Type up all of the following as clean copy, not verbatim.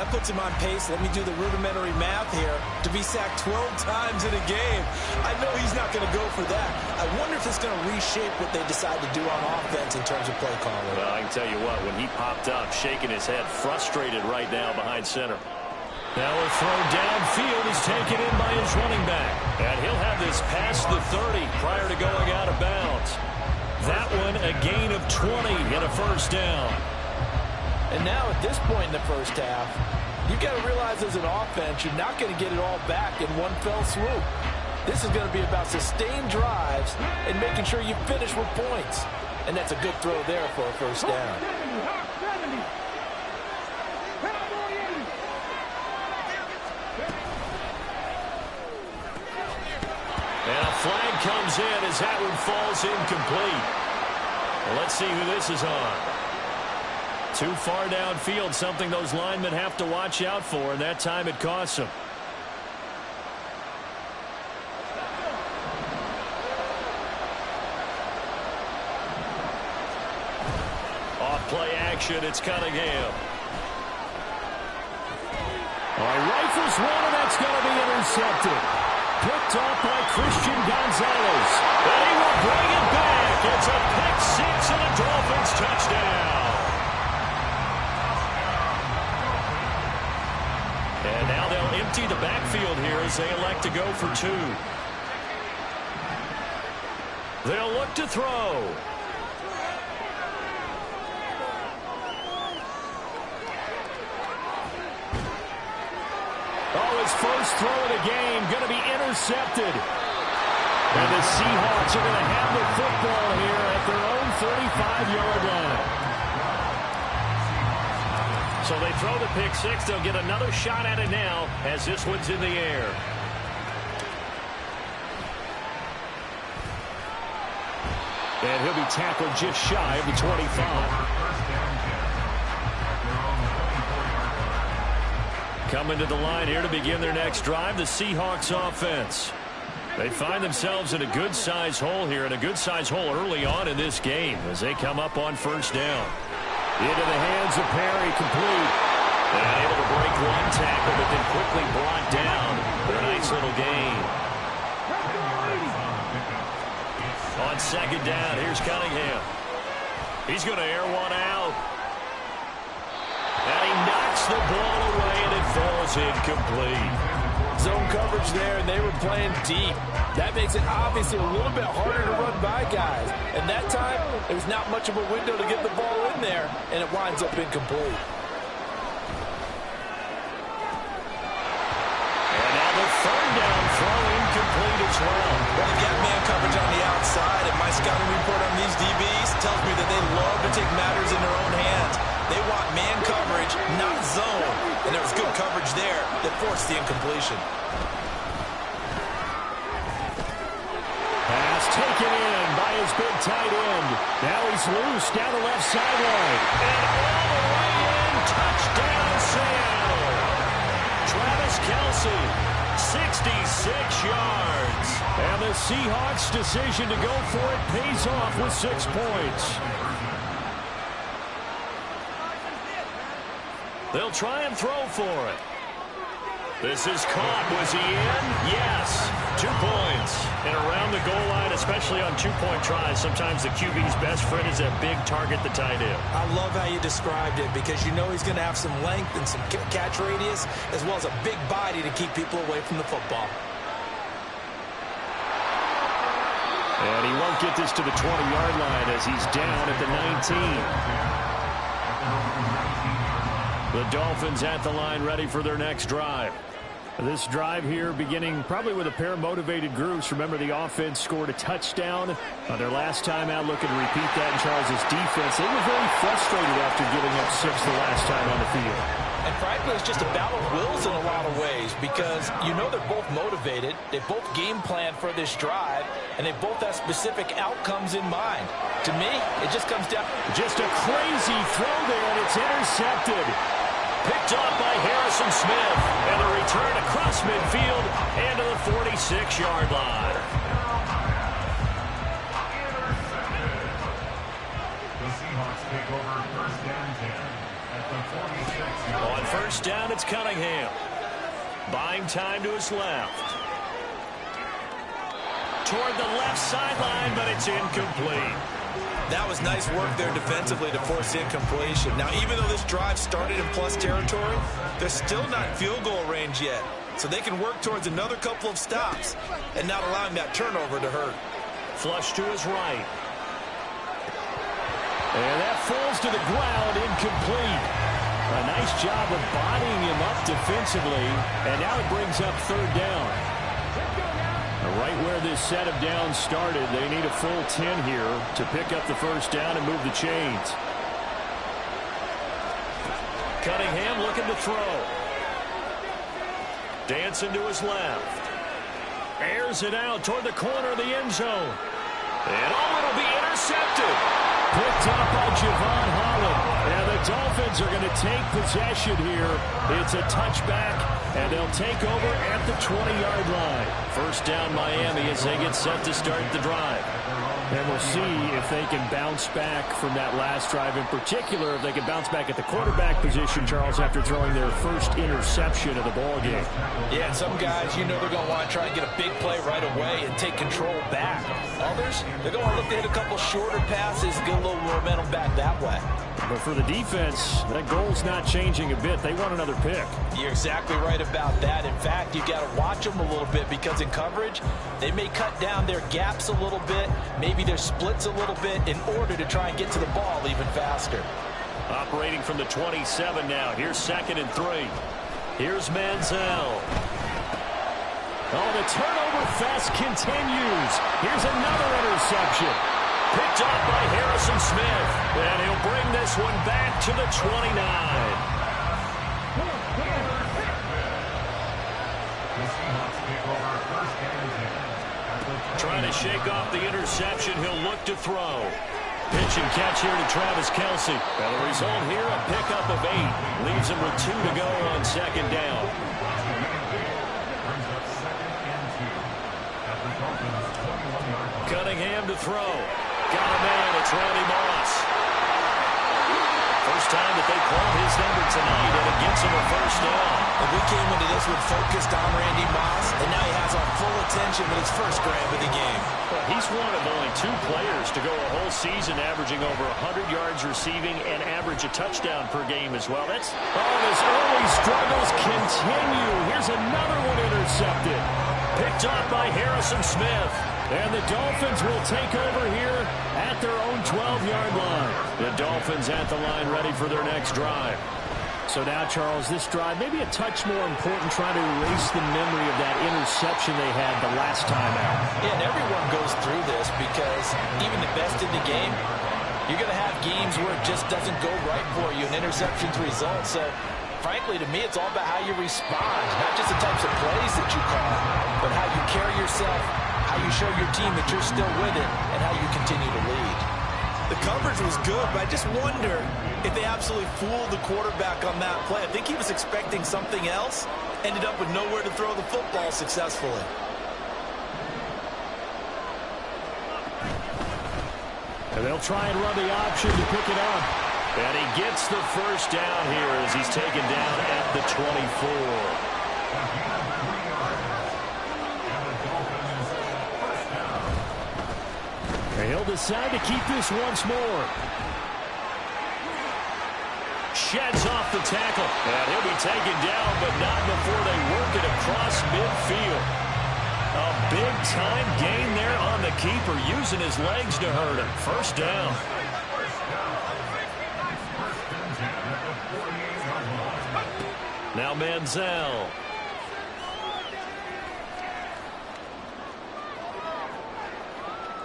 that puts him on pace. Let me do the rudimentary math here. To be sacked 12 times in a game. I know he's not going to go for that. I wonder if it's going to reshape what they decide to do on offense in terms of play calling. Well, I can tell you what, when he popped up, shaking his head, frustrated right now behind center. Now a throw downfield is taken in by his running back. And he'll have this past the 30 prior to going out of bounds. That one a gain of 20 and a first down. And now at this point in the first half, you've got to realize as an offense, you're not going to get it all back in one fell swoop. This is going to be about sustained drives and making sure you finish with points. And that's a good throw there for a first down. And a flag comes in as that one falls incomplete. Well, let's see who this is on. Too far downfield, something those linemen have to watch out for, and that time it costs them. Off play action, it's Cunningham. Rifles one, and that's going to be intercepted. Picked off by Christian Gonzalez. And he will bring it back. It's a pick six and a Dolphins touchdown. And now they'll empty the backfield here as they elect to go for two. They'll look to throw. Oh, his first throw of the game going to be intercepted. And the Seahawks are going to have the football here at their own 35-yard line. So they throw the pick six. They'll get another shot at it now as this one's in the air. And he'll be tackled just shy of the 25. Coming to the line here to begin their next drive, the Seahawks offense. They find themselves in a good-sized hole here, and a good-sized hole early on in this game as they come up on first down. Into the hands of Perry, complete. And able to break one tackle, but then quickly brought down for a nice little gain. On second down, here's Cunningham. He's going to air one out. And he knocks the ball away, and it falls incomplete. Zone coverage there, and they were playing deep. That makes it obviously a little bit harder to run by guys. And that time, there's not much of a window to get the ball in there, and it winds up incomplete. And now the third down throw incomplete as well. Well, they get man coverage on the outside, and my scouting report on these DBs tells me that they love to take matters in their own hands. They want man coverage, not zone. And there was good coverage there that forced the incompletion. Pass taken in by his big tight end. Now he's loose down the left sideline. And all the way in, touchdown Seattle. Travis Kelce, 66 yards. And the Seahawks' decision to go for it pays off with 6 points. They'll try and throw for it. This is caught. Was he in? Yes. 2 points. And around the goal line, especially on two-point tries, sometimes the QB's best friend is a big target, the tight end. I love how you described it because you know he's going to have some length and some catch radius as well as a big body to keep people away from the football. And he won't get this to the 20-yard line as he's down at the 19. The Dolphins at the line ready for their next drive. This drive here beginning probably with a pair of motivated groups. Remember, the offense scored a touchdown on their last time out. Looking to repeat that in Charles' defense. They were very frustrated after giving up 6 the last time on the field. And frankly, it's just a battle of wills in a lot of ways because you know they're both motivated. They both game plan for this drive, and they both have specific outcomes in mind. To me, it just comes down. Just a crazy throw there, and it's intercepted. Picked off by Harrison Smith. And a return across midfield and to the 46-yard line. The Seahawks take over first and 10 at the 46-yard line. On first down, it's Cunningham. Buying time to his left. Toward the left sideline, but it's incomplete. That was nice work there defensively to force incompletion. Now, even though this drive started in plus territory, they're still not in field goal range yet. So they can work towards another couple of stops and not allowing that turnover to hurt. Flush to his right. And that falls to the ground, incomplete. A nice job of bodying him up defensively. And now it brings up third down. Right where this set of downs started, they need a full 10 here to pick up the first down and move the chains. Cunningham looking to throw. Dancing to his left. Airs it out toward the corner of the end zone. And it'll be intercepted. Picked up by Javon Holland. And the Dolphins are going to take possession here. It's a touchback, and they'll take over at the 20-yard line. First down Miami as they get set to start the drive. And we'll see if they can bounce back from that last drive. In particular, if they can bounce back at the quarterback position, Charles, after throwing their first interception of the ballgame. Yeah, and some guys, you know they're going to want to try and get a big play right away and take control back. Others, they're going to want to look to hit a couple shorter passes, get a little momentum back that way. But for the defense, that goal's not changing a bit. They want another pick. You're exactly right about that. In fact, you've got to watch them a little bit because in coverage, they may cut down their gaps a little bit, maybe their splits a little bit in order to try and get to the ball even faster. Operating from the 27 now. Here's 2nd and 3. Here's Manziel. Oh, the turnover fest continues. Here's another interception. Picked up by Harrison Smith. And he'll bring this one back to the 29. Trying to shake off the interception. He'll look to throw. Pitch and catch here to Travis Kelce. And the result here, a pickup of 8. Leaves him with 2 to go on 2nd down. Cunningham to throw. Got a man. It's Randy Moss. First time that they called his number tonight, and it gets him a first down. And we came into this one focused on Randy Moss, and now he has our full attention with his first grab of the game. Well, he's one of only 2 players to go a whole season averaging over 100 yards receiving and average a touchdown per game as well. His early struggles continue. Here's another one intercepted. Picked off by Harrison Smith. And the Dolphins will take over here at their own 12-yard line. The Dolphins at the line ready for their next drive. So now, Charles, this drive maybe a touch more important, trying to erase the memory of that interception they had the last time out. Yeah, and everyone goes through this because even the best in the game, you're going to have games where it just doesn't go right for you, and interceptions result. So, frankly, to me, it's all about how you respond, not just the types of plays that you call, but how you carry yourself, how you show your team that you're still with it, and how you continue to lead. The coverage was good, but I just wonder if they absolutely fooled the quarterback on that play. I think he was expecting something else, ended up with nowhere to throw the football successfully. And they'll try and run the option to pick it up. And he gets the first down here as he's taken down at the 24. He'll decide to keep this once more. Sheds off the tackle. And he'll be taken down, but not before they work it across midfield. A big-time gain there on the keeper, using his legs to hurt him. First down. Now Manziel.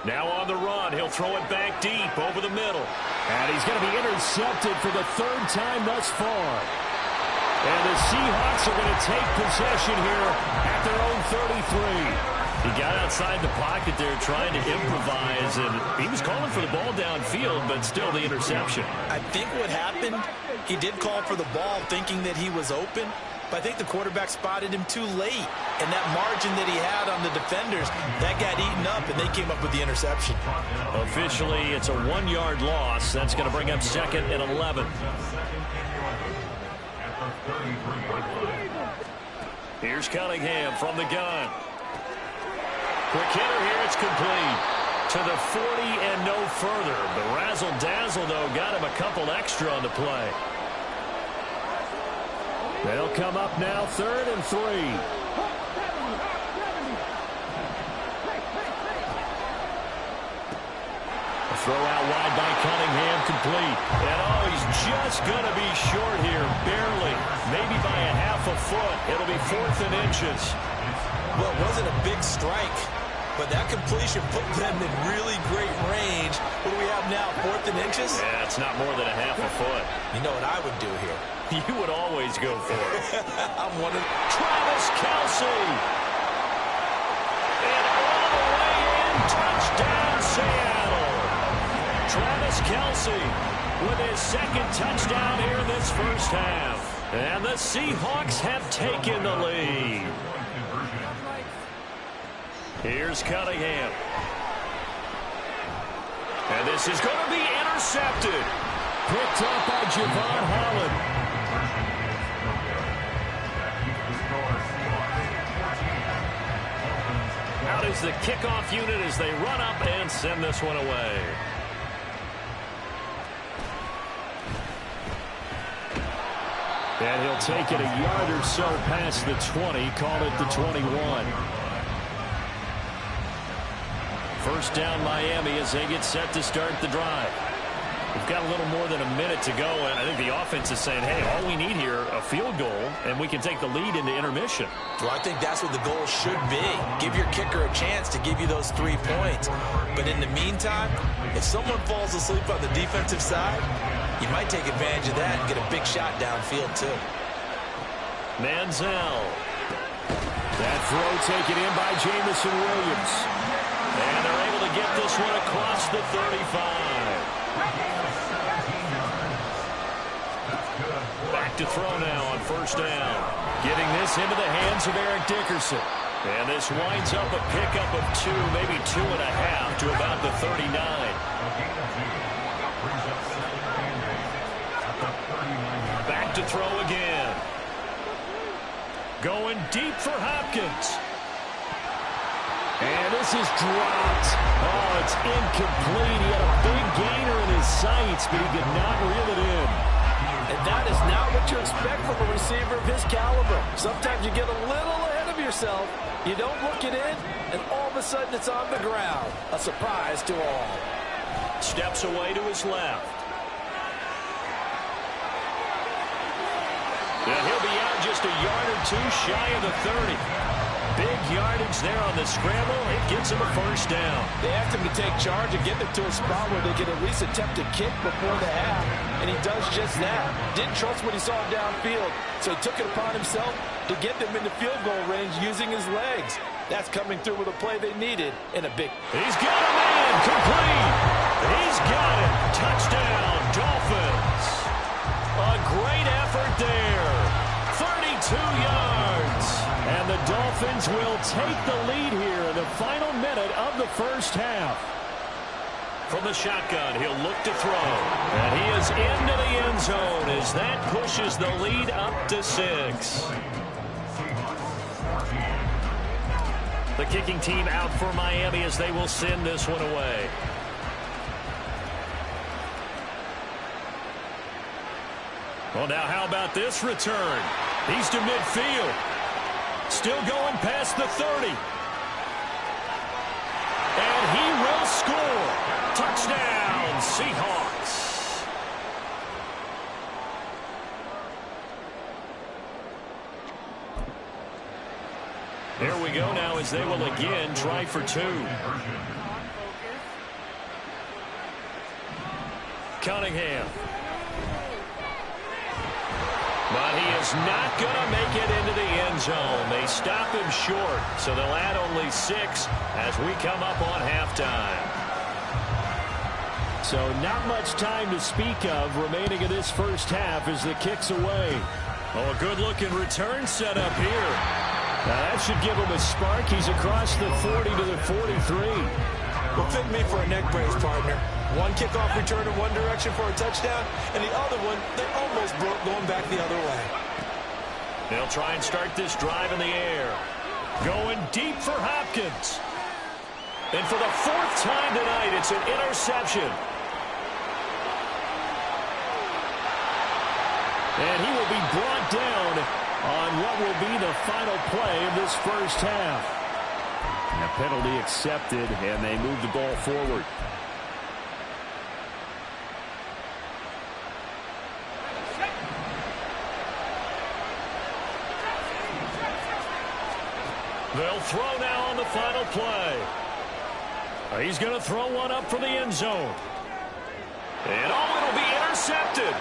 Now on the run, he'll throw it back deep over the middle. And he's going to be intercepted for the 3rd time thus far. And the Seahawks are going to take possession here at their own 33. He got outside the pocket there trying to improvise, and he was calling for the ball downfield, but still the interception. I think what happened, he did call for the ball thinking that he was open, but I think the quarterback spotted him too late. And that margin that he had on the defenders, that got eaten up, and they came up with the interception. Officially, it's a 1-yard loss. That's going to bring up 2nd and 11. Here's Cunningham from the gun. Quick hitter here. It's complete. To the 40 and no further. The razzle-dazzle, though, got him a couple extra on the play. They'll come up now 3rd and 3. A throw out wide by Cunningham, complete. And oh, he's just going to be short here, barely. Maybe by a half a foot. It'll be 4th and inches. Well, it wasn't a big strike, but that completion put them in really great range. What do we have now, 4th and inches? Yeah, it's not more than a half a foot. You know what I would do here? You would always go for it. I'm one of Travis Kelce. And all the way in, touchdown Seattle. Travis Kelce with his 2nd touchdown here in this first half. And the Seahawks have taken the lead. Here's Cunningham. And this is going to be intercepted. Picked up by Javon Holland. Out is the kickoff unit as they run up and send this one away. And he'll take it a yard or so past the 20, call it the 21. First down Miami as they get set to start the drive. We've got a little more than a minute to go, and I think the offense is saying, hey, all we need here, a field goal, and we can take the lead into intermission. Well, I think that's what the goal should be. Give your kicker a chance to give you those 3 points. But in the meantime, if someone falls asleep on the defensive side, you might take advantage of that and get a big shot downfield, too. Manziel. That throw taken in by Jamison Williams. And they're able to get this one across the 35. Back to throw now on first down. Getting this into the hands of Eric Dickerson. And this winds up a pickup of 2, maybe 2.5 to about the 39. Back to throw again. Going deep for Hopkins. And this is dropped. Oh, it's incomplete. He had a big gainer in his sights, but he could not reel it in. And that is not what you expect from a receiver of his caliber. Sometimes you get a little ahead of yourself. You don't look it in, and all of a sudden it's on the ground. A surprise to all. Steps away to his left. And he'll be out just a yard or 2 shy of the 30. Big yardage there on the scramble. It gets him a first down. They asked him to take charge and get them to a spot where they could at least attempt a kick before the half, and he does just that. Didn't trust what he saw downfield, so he took it upon himself to get them into field goal range using his legs. That's coming through with a play they needed in a big... He's got a man. Complete. He's got it. Touchdown, Dolphins. A great effort there. 32 yards. And the Dolphins will take the lead here in the final minute of the first half. From the shotgun, he'll look to throw. And he is into the end zone as that pushes the lead up to 6. The kicking team out for Miami as they will send this one away. Well, now how about this return? He's to midfield. Still going past the 30. And he will score. Touchdown, Seahawks. Here we go now as they will again try for 2. Cunningham. But he is not going to make it into the end zone. They stop him short, so they'll add only 6 as we come up on halftime. So not much time to speak of remaining in this first half as the kick's away. Oh, a good-looking return set up here. Now that should give him a spark. He's across the 40 to the 43. Well, fit me for a neck brace, partner. One kickoff return in one direction for a touchdown, and the other one, they almost broke going back the other way. They'll try and start this drive in the air. Going deep for Hopkins. And for the fourth time tonight, it's an interception. And he will be brought down on what will be the final play of this first half. And a penalty accepted, and they move the ball forward. They'll throw now on the final play. He's going to throw one up for the end zone. And it'll be intercepted.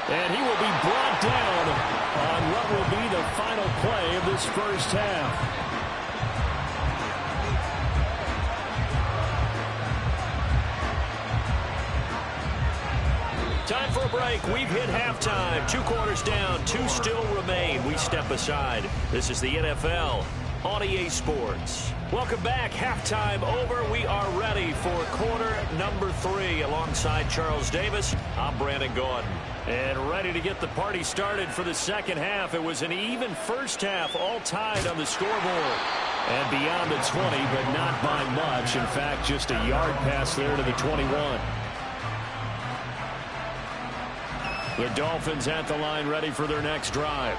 And he will be brought down on what will be the final play of this first half. Time for a break. We've hit halftime. 2 quarters down. 2 still remain. We step aside. This is the NFL on EA Sports. Welcome back. Halftime over. We are ready for quarter number 3. Alongside Charles Davis, I'm Brandon Gaudin. And ready to get the party started for the second half. It was an even first half, all tied on the scoreboard. And beyond the 20, but not by much. In fact, just a yard pass there to the 21. The Dolphins at the line, ready for their next drive.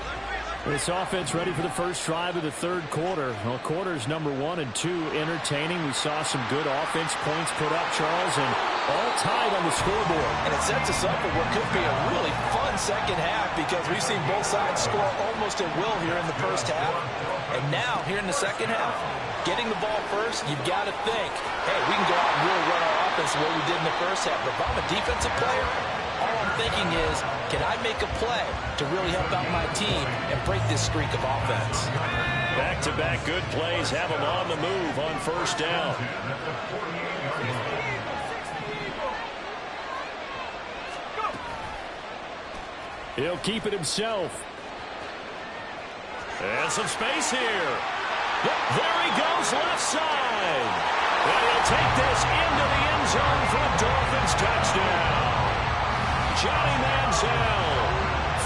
This offense ready for the first drive of the third quarter. Well, quarters number 1 and 2 entertaining. We saw some good offense points put up, Charles, and all tied on the scoreboard. And it sets us up for what could be a really fun second half because we've seen both sides score almost at will here in the first half. And now, here in the second half, getting the ball first, you've got to think, hey, we can go out and really run our offense the way we did in the first half. But if I'm a defensive player, all I'm thinking is, can I make a play to really help out my team and break this streak of offense? Back-to-back good plays have them on the move on first down. He'll keep it himself. And some space here. Yep, there he goes, left side. And he'll take this into the end zone for a Dolphins touchdown. Johnny Manziel,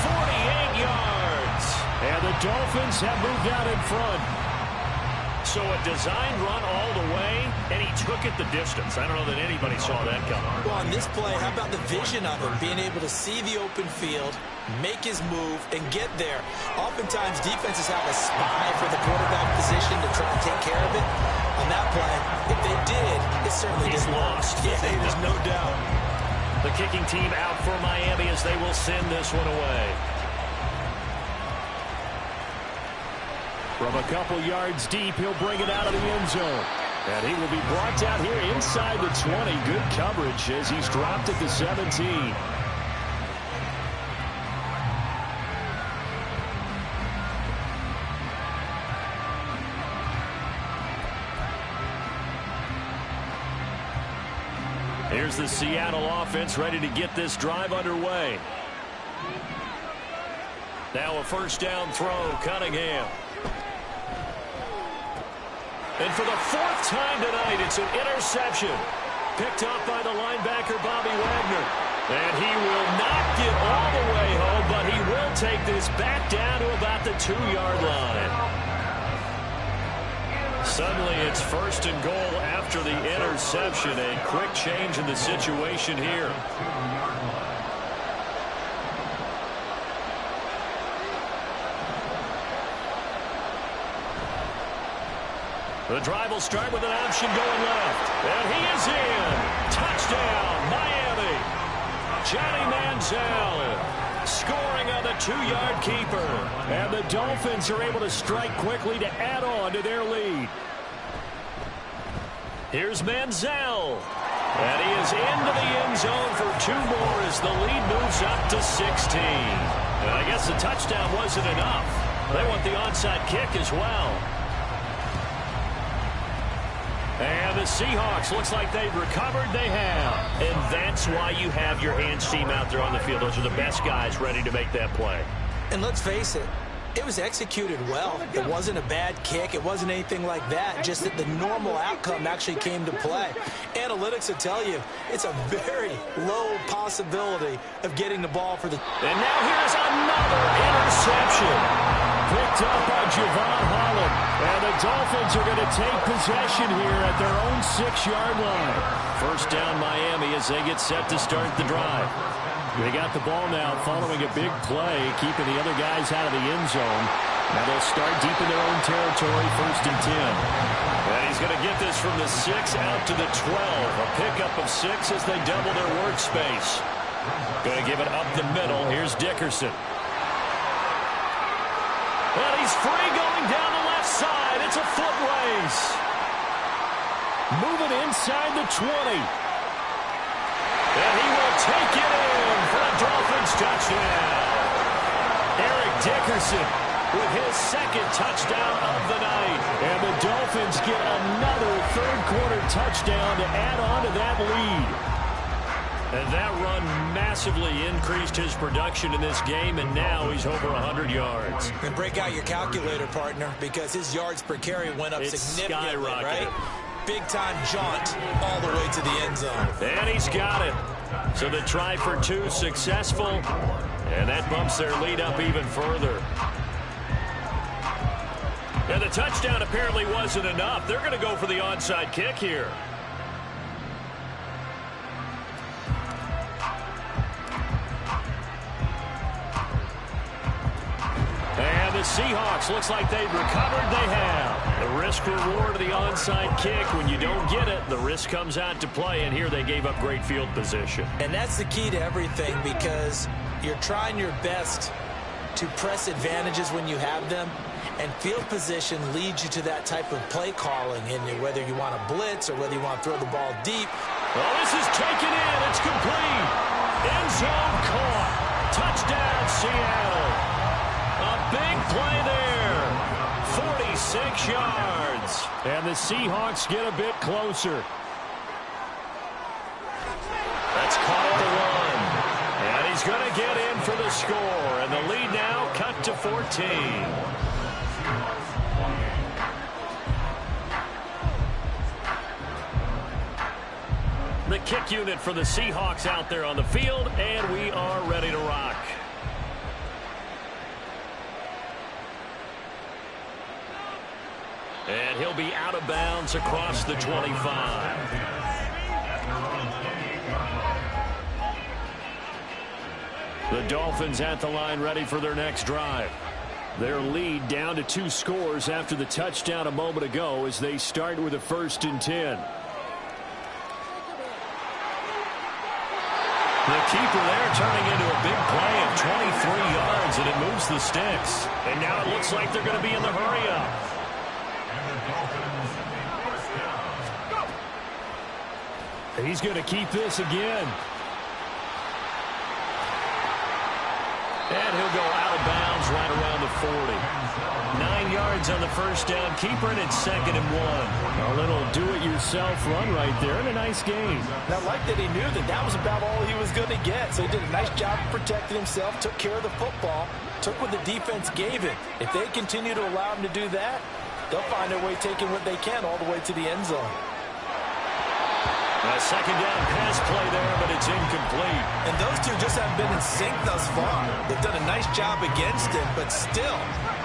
48 yards. And the Dolphins have moved out in front. So a designed run all the way, and he took it the distance. I don't know that anybody saw that coming. Well, on this play, how about the vision of him, being able to see the open field, make his move, and get there. Oftentimes, defenses have a spy for the quarterback position to try and take care of it. On that play, if they did, it certainly He's didn't lost. Yeah, there's no doubt. The kicking team out for Miami as they will send this one away. From a couple yards deep, he'll bring it out of the end zone. And he will be brought down here inside the 20. Good coverage as he's dropped at the 17. Here's the Seattle offense ready to get this drive underway. Now a first down throw, Cunningham. And for the fourth time tonight, it's an interception. Picked up by the linebacker, Bobby Wagner. And he will not get all the way home, but he will take this back down to about the 2-yard line. Suddenly it's first and goal after the interception. A quick change in the situation here. The drive will start with an option going left. And he is in. Touchdown, Miami. Johnny Manziel scoring on the 2-yard keeper. And the Dolphins are able to strike quickly to add on to their lead. Here's Manziel. And he is into the end zone for 2 more as the lead moves up to 16. And I guess the touchdown wasn't enough. They want the onside kick as well. And the Seahawks, looks like they've recovered. They have. And that's why you have your hands team out there on the field. Those are the best guys ready to make that play. And let's face it, It was executed well. It wasn't a bad kick. It wasn't anything like that. Just that the normal outcome actually came to play. Analytics will tell you it's a very low possibility of getting the ball for the... And now here's another interception. Picked up by Javon Holland. And the Dolphins are going to take possession here at their own 6-yard line. First down Miami as they get set to start the drive. They got the ball now following a big play, keeping the other guys out of the end zone. Now they'll start deep in their own territory, 1st and 10. And he's going to get this from the 6 out to the 12. A pickup of 6 as they double their workspace. Going to give it up the middle. Here's Dickerson. And he's free going down the left side. It's a foot race. Moving inside the 20. And he will take it in for a Dolphins touchdown. Eric Dickerson with his 2nd touchdown of the night. And the Dolphins get another 3rd-quarter touchdown to add on to that lead. And that run massively increased his production in this game, and now he's over 100 yards. And break out your calculator, partner, because his yards per carry went up significantly, right? Big-time jaunt all the way to the end zone. And he's got it. So the try for 2 successful, and that bumps their lead up even further. And the touchdown apparently wasn't enough. They're going to go for the onside kick here. And the Seahawks, looks like they've recovered. They have. The risk-reward of the onside kick. When you don't get it, the risk comes out to play, and here they gave up great field position. And that's the key to everything, because you're trying your best to press advantages when you have them, and field position leads you to that type of play calling, and whether you want to blitz or whether you want to throw the ball deep. Well, this is taken in. It's complete. End zone caught. Touchdown, Seattle. A big play there. 46 yards. And the Seahawks get a bit closer. That's caught at the 1. And he's going to get in for the score. And the lead now cut to 14. The kick unit for the Seahawks out there on the field, and we are ready to rock. And he'll be out of bounds across the 25. The Dolphins at the line ready for their next drive. Their lead down to 2 scores after the touchdown a moment ago as they start with a 1st and 10. The keeper there turning into a big play of 23 yards, and it moves the sticks. And now it looks like they're going to be in the hurry-up. He's going to keep this again. And he'll go out of bounds right around the 40. 9 yards on the first down. Keeper, and it's 2nd and 1. A little do-it-yourself run right there, and a nice game. Now, like that, he knew that that was about all he was going to get. So he did a nice job protecting himself, took care of the football, took what the defense gave him. If they continue to allow him to do that, they'll find their way taking what they can all the way to the end zone. A 2nd down pass play there, but it's incomplete. And those two just haven't been in sync thus far. They've done a nice job against him, but still,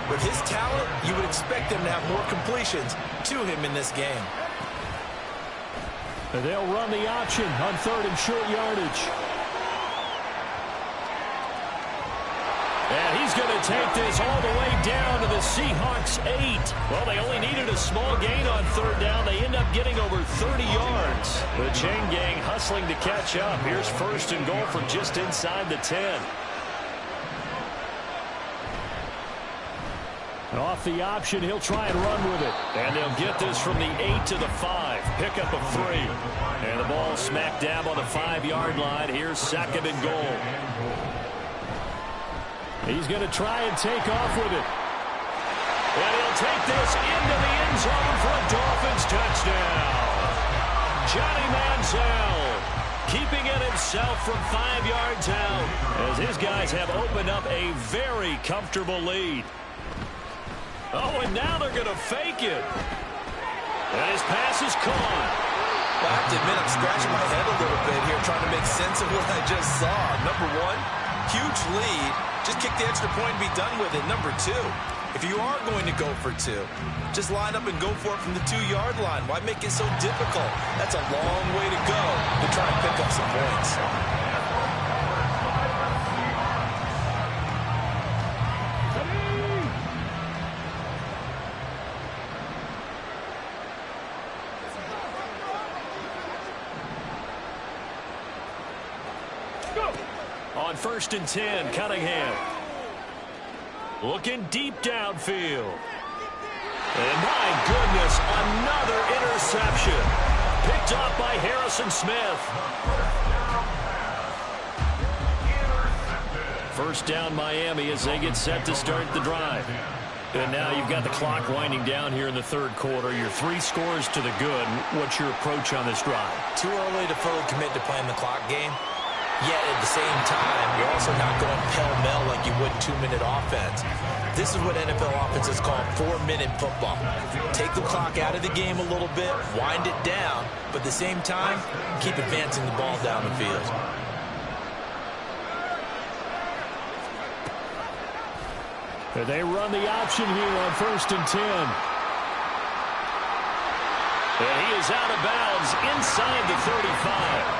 with his talent, you would expect him to have more completions to him in this game. And they'll run the option on 3rd and short yardage. And he's going to take this all the way down to the Seahawks 8. Well, they only needed a small gain on 3rd down. They end up getting over 30 yards. The chain gang hustling to catch up. Here's 1st and goal from just inside the 10. Off the option, he'll try and run with it. And they'll get this from the 8 to the 5. Pickup of 3. And the ball smack dab on the 5-yard line. Here's 2nd and goal. He's going to try and take off with it. And he'll take this into the end zone for a Dolphins touchdown. Johnny Manziel keeping it himself from 5 yards out as his guys have opened up a very comfortable lead. Oh, and now they're going to fake it. And his pass is caught. Well, I have to admit, I'm scratching my head a little bit here trying to make sense of what I just saw. Number one, huge lead. Just kick the extra point and be done with it. Number two, if you are going to go for two, just line up and go for it from the 2-yard line. Why make it so difficult? That's a long way to go to try and pick up some points. On 1st and 10, Cunningham. Looking deep downfield. And my goodness, another interception. Picked off by Harrison Smith. First down Miami as they get set to start the drive. And now you've got the clock winding down here in the 3rd quarter. You're 3 scores to the good. What's your approach on this drive? Too early to fully commit to playing the clock game. Yet at the same time, you're also not going pell-mell like you would 2-minute offense. This is what NFL offenses call 4-minute football. Take the clock out of the game a little bit, wind it down, but at the same time, keep advancing the ball down the field. And they run the option here on 1st and 10. And he is out of bounds inside the 35.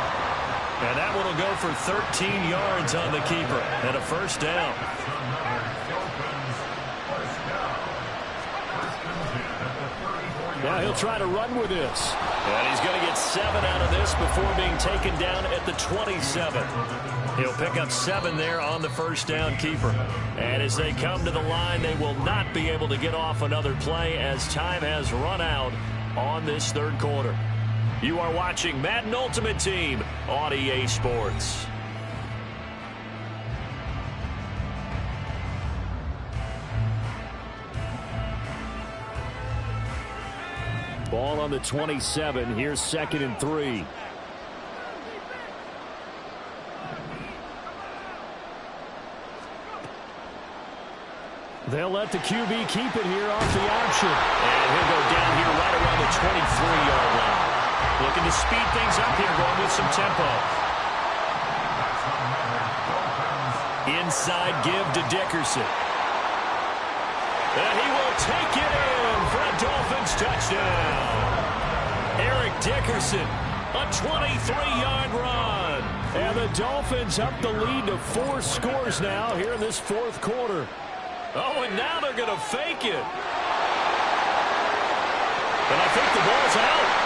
And that one will go for 13 yards on the keeper and a first down. Now he'll try to run with this. And he's going to get 7 out of this before being taken down at the 27. He'll pick up 7 there on the first down keeper. And as they come to the line, they will not be able to get off another play as time has run out on this 3rd quarter. You are watching Madden Ultimate Team on EA Sports. Ball on the 27. Here's 2nd and 3. They'll let the QB keep it here off the option. And he'll go down here right around the 23-yard line. Looking to speed things up here, going with some tempo. Inside give to Dickerson. And he will take it in for a Dolphins touchdown. Eric Dickerson, a 23-yard run. And the Dolphins up the lead to 4 scores now here in this 4th quarter. Oh, and now they're going to fake it. And I think the ball's out.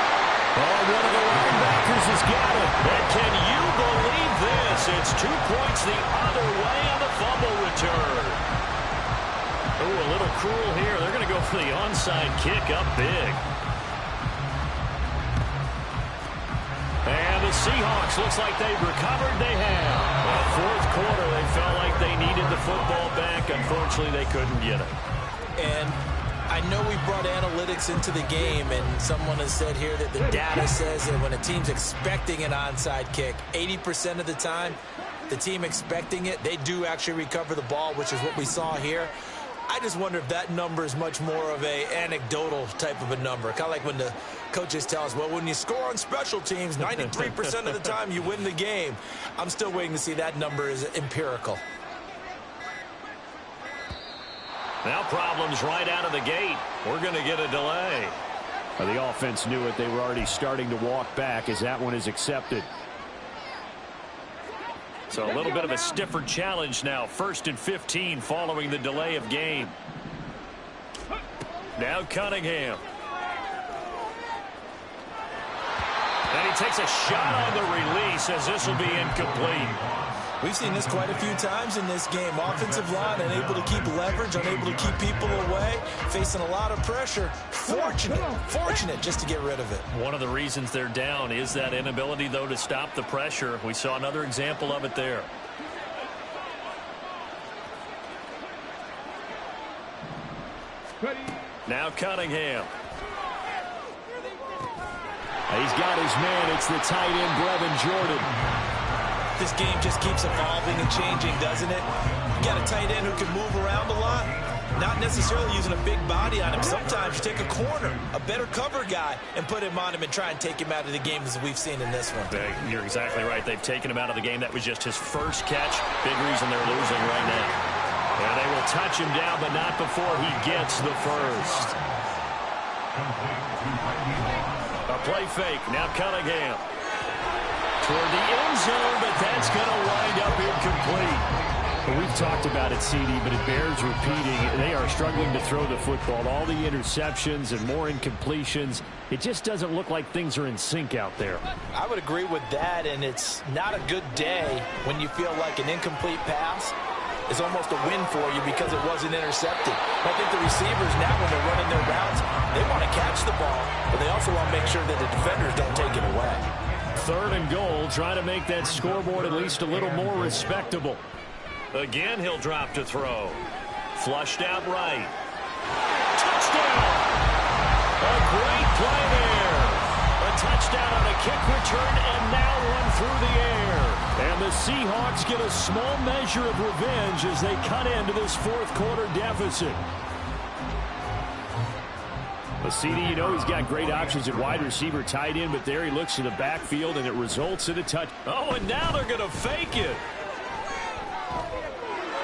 Oh, one of the linebackers has got it. And can you believe this? It's 2 points the other way on the fumble return. Oh, a little cruel here. They're going to go for the onside kick up big. And the Seahawks, looks like they've recovered. They have. Well, 4th quarter, they felt like they needed the football back. Unfortunately, they couldn't get it. And I know we brought analytics into the game, and someone has said here that the data says that when a team's expecting an onside kick, 80% of the time, the team expecting it, they do actually recover the ball, which is what we saw here. I just wonder if that number is much more of a anecdotal type of a number. Kind of like when the coaches tell us, well, when you score on special teams, 93% of the time you win the game. I'm still waiting to see that number is empirical. Now problems right out of the gate. We're going to get a delay. Well, the offense knew it. They were already starting to walk back as that one is accepted. So a little bit of a stiffer challenge now. 1st and 15 following the delay of game. Now Cunningham. And he takes a shot on the release as this will be incomplete. We've seen this quite a few times in this game. Offensive line unable to keep leverage, unable to keep people away, facing a lot of pressure. Fortunate just to get rid of it. One of the reasons they're down is that inability, though, to stop the pressure. We saw another example of it there. Now Cunningham. He's got his man. It's the tight end, Brevin Jordan. This game just keeps evolving and changing, doesn't it? You got a tight end who can move around a lot. not necessarily using a big body on him. Sometimes you take a corner, a better cover guy, and put him on him and try and take him out of the game as we've seen in this one. You're exactly right. They've taken him out of the game. That was just his first catch. Big reason they're losing right now. And they will touch him down, but not before he gets the first. A play fake. Now Cunningham. Toward the end zone, but that's going to wind up incomplete. Well, we've talked about it, CD, but it bears repeating. They are struggling to throw the football. All the interceptions and more incompletions. It just doesn't look like things are in sync out there. I would agree with that, and it's not a good day when you feel like an incomplete pass is almost a win for you because it wasn't intercepted. I think the receivers now, when they're running their routes, they want to catch the ball, but they also want to make sure that the defenders don't take it away. 3rd and goal, trying to make that scoreboard at least a little more respectable. Again, he'll drop to throw. Flushed out right. Touchdown! A great play there. A touchdown on a kick return, and now one through the air. And the Seahawks get a small measure of revenge as they cut into this 4th quarter deficit. But CD, you know he's got great options at wide receiver, tight end, but there he looks to the backfield, and it results in a touch. Oh, and now they're going to fake it.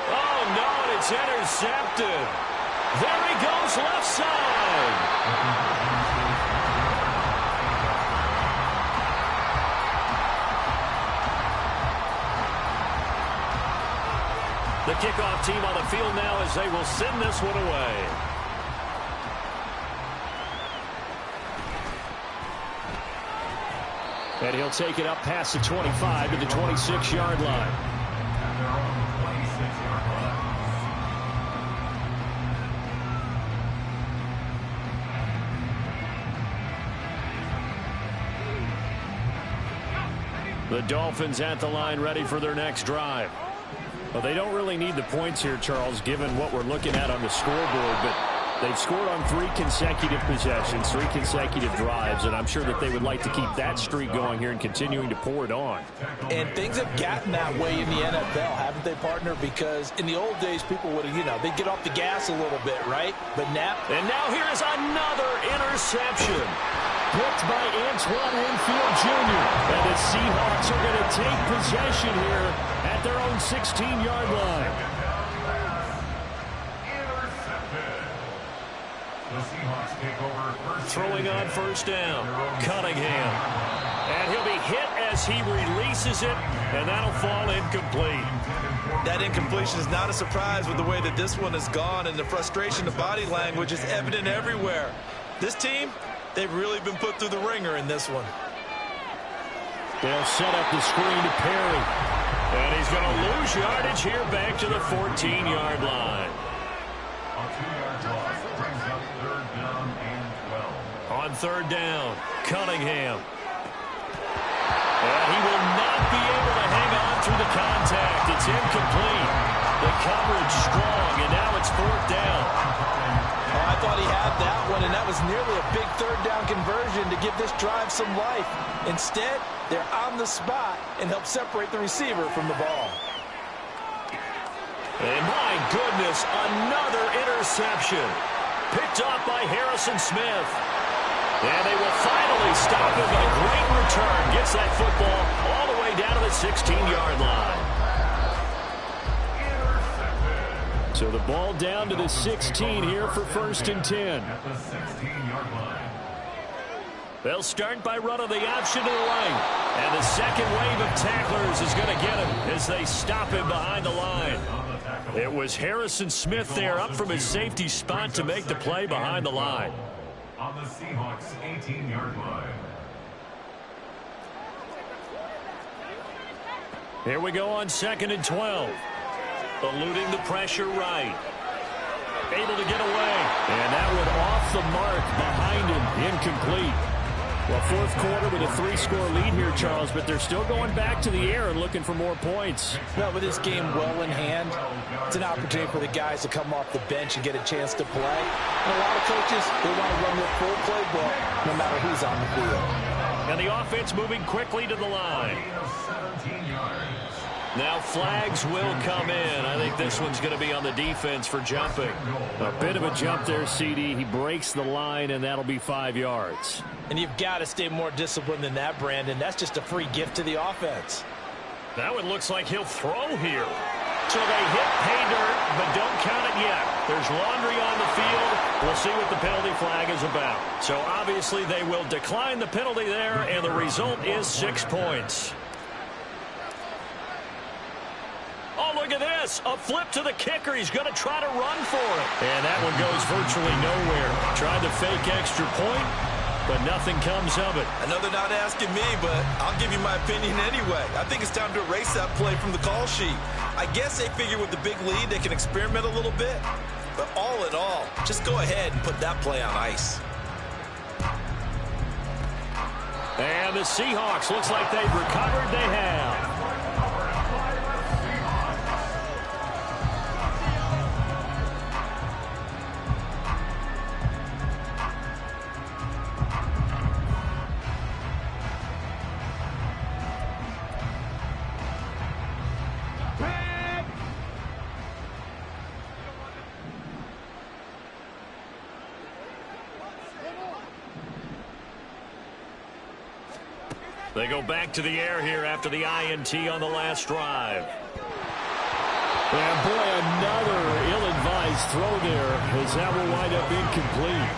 Oh, no, and it's intercepted. There he goes, left side. The kickoff team on the field now as they will send this one away. And he'll take it up past the 25 to the 26-yard line. The Dolphins at the line, ready for their next drive. Well, they don't really need the points here, Charles, given what we're looking at on the scoreboard, but they've scored on 3 consecutive possessions, 3 consecutive drives, and I'm sure that they would like to keep that streak going here and continuing to pour it on. And things have gotten that way in the NFL, haven't they, partner? Because in the old days, people would have, they'd get off the gas a little bit, right? But now... And now here's another interception. Picked by Antoine Winfield Jr. And the Seahawks are going to take possession here at their own 16-yard line. Throwing on 1st down. Cunningham. And he'll be hit as he releases it, and that'll fall incomplete. That incompletion is not a surprise with the way that this one has gone, and the frustration, the body language is evident everywhere. This team, they've really been put through the ringer in this one. They'll set up the screen to Perry. And he's going to lose yardage here back to the 14-yard line. On 3rd down, Cunningham. And he will not be able to hang on through the contact. It's incomplete. The coverage strong, and now it's 4th down. Oh, I thought he had that one, and that was nearly a big 3rd down conversion to give this drive some life. Instead, they're on the spot and help separate the receiver from the ball. And my goodness, another interception. Picked off by Harrison Smith. And they will finally stop him, but a great return. Gets that football all the way down to the 16-yard line. So the ball down to the 16 here for 1st and 10. They'll start by running the option to the right. And the second wave of tacklers is going to get him as they stop him behind the line. It was Harrison Smith there up from his safety spot to make the play behind the line. On the Seahawks 18-yard line. Here we go on 2nd and 12. Eluding the pressure right. Able to get away. And that one off the mark behind him. Incomplete. Well, 4th quarter with a 3-score lead here, Charles, but they're still going back to the air and looking for more points. Well, with this game well in hand, it's an opportunity for the guys to come off the bench and get a chance to play. And a lot of coaches, they want to run their full playbook no matter who's on the field. And the offense moving quickly to the line. Now flags will come in. I think this one's going to be on the defense for jumping. A bit of a jump there, CD. He breaks the line, and that'll be 5 yards. And you've got to stay more disciplined than that, Brandon. That's just a free gift to the offense. That one looks like he'll throw here. So they hit pay dirt, but don't count it yet. There's laundry on the field. We'll see what the penalty flag is about. So obviously they will decline the penalty there, and the result is 6 points. Oh, look at this. A flip to the kicker. He's going to try to run for it. And that one goes virtually nowhere. Tried to fake extra point, but nothing comes of it. I know they're not asking me, but I'll give you my opinion anyway. I think it's time to erase that play from the call sheet. I guess they figure with the big lead they can experiment a little bit. But all in all, just go ahead and put that play on ice. And the Seahawks, looks like they've recovered. They have. They go back to the air here after the INT on the last drive. And boy, another ill-advised throw there, as that will wind up incomplete.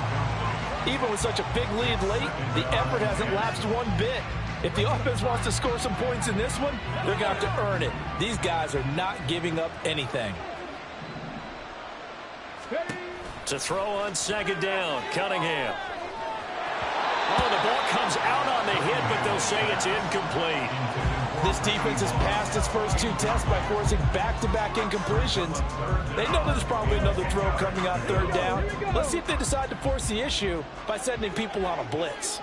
Even with such a big lead late, the effort hasn't lapsed one bit. If the offense wants to score some points in this one, they're going to have to earn it. These guys are not giving up anything. To throw on second down, Cunningham. Oh, the ball comes out on the hit, but they'll say it's incomplete. This defense has passed its first 2 tests by forcing back-to-back incompletions. They know there's probably another throw coming on third down. Let's see if they decide to force the issue by sending people on a blitz.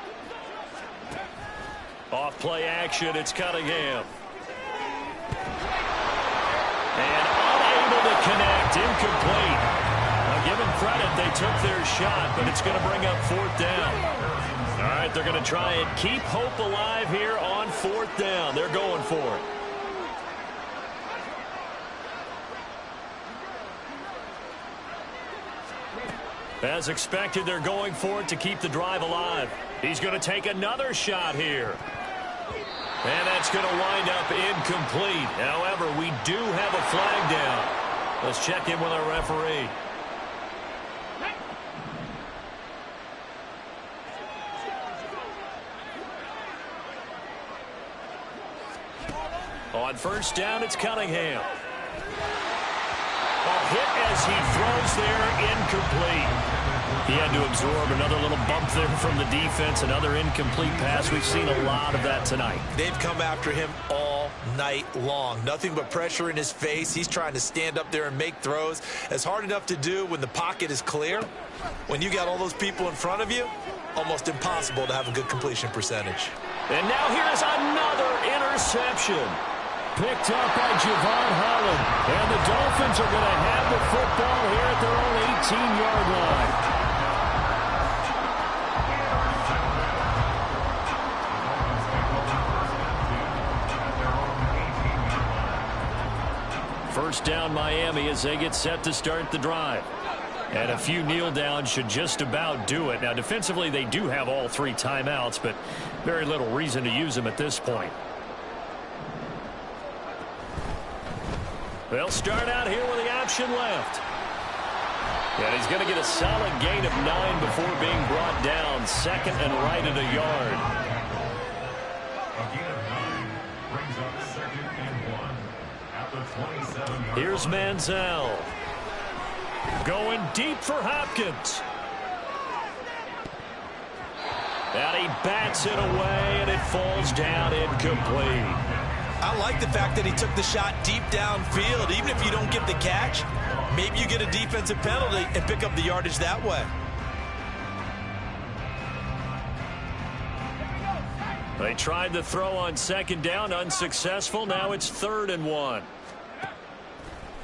Off play action, it's Cunningham. And unable to connect, incomplete. Now give them credit, they took their shot, but it's going to bring up 4th down. All right, they're going to try and keep hope alive here on 4th down. They're going for it. As expected, they're going for it to keep the drive alive. He's going to take another shot here. And that's going to wind up incomplete. However, we do have a flag down. Let's check in with our referee. On first down, it's Cunningham. A hit as he throws there, incomplete. He had to absorb another little bump there from the defense, another incomplete pass. We've seen a lot of that tonight. They've come after him all night long. Nothing but pressure in his face. He's trying to stand up there and make throws. It's hard enough to do when the pocket is clear. When you got all those people in front of you, almost impossible to have a good completion percentage. And now here's another interception. Picked up by Javon Holland. And the Dolphins are going to have the football here at their own 18-yard line. First down, Miami, as they get set to start the drive. And a few kneel downs should just about do it. Now, defensively, they do have all 3 timeouts, but very little reason to use them at this point. They'll start out here with the option left. And he's going to get a solid gain of 9 before being brought down. 2nd and right at a yard. A gain of 9 brings up 2nd and 1 at the 27-yard line. Here's Manziel. Going deep for Hopkins. And he bats it away, and it falls down incomplete. I like the fact that he took the shot deep downfield. Even if you don't get the catch, maybe you get a defensive penalty and pick up the yardage that way. They tried the throw on 2nd down, unsuccessful. Now it's 3rd and 1.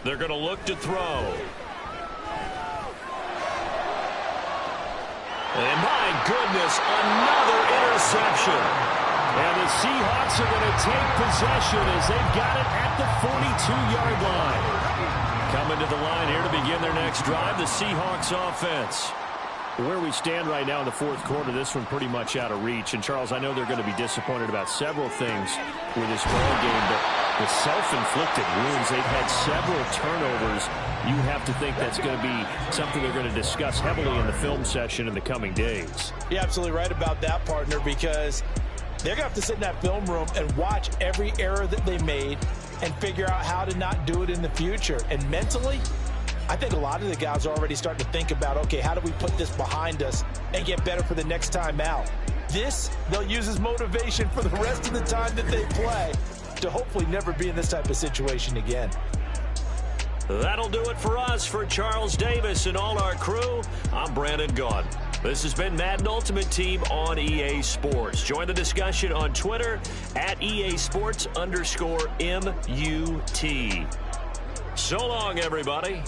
They're going to look to throw. And my goodness, another interception. And the Seahawks are going to take possession as they've got it at the 42-yard line. Coming to the line here to begin their next drive, the Seahawks offense. Where we stand right now in the fourth quarter, this one pretty much out of reach. And, Charles, I know they're going to be disappointed about several things with this ball game, but the self-inflicted wounds, they've had several turnovers. You have to think that's going to be something they're going to discuss heavily in the film session in the coming days. You're absolutely right about that, partner, because they're going to have to sit in that film room and watch every error that they made and figure out how to not do it in the future. And mentally, I think a lot of the guys are already starting to think about, okay, how do we put this behind us and get better for the next time out? This, they'll use as motivation for the rest of the time that they play to hopefully never be in this type of situation again. That'll do it for us. For Charles Davis and all our crew, I'm Brandon Gaudin. This has been Madden Ultimate Team on EA Sports. Join the discussion on Twitter at EA Sports_MUT. So long, everybody.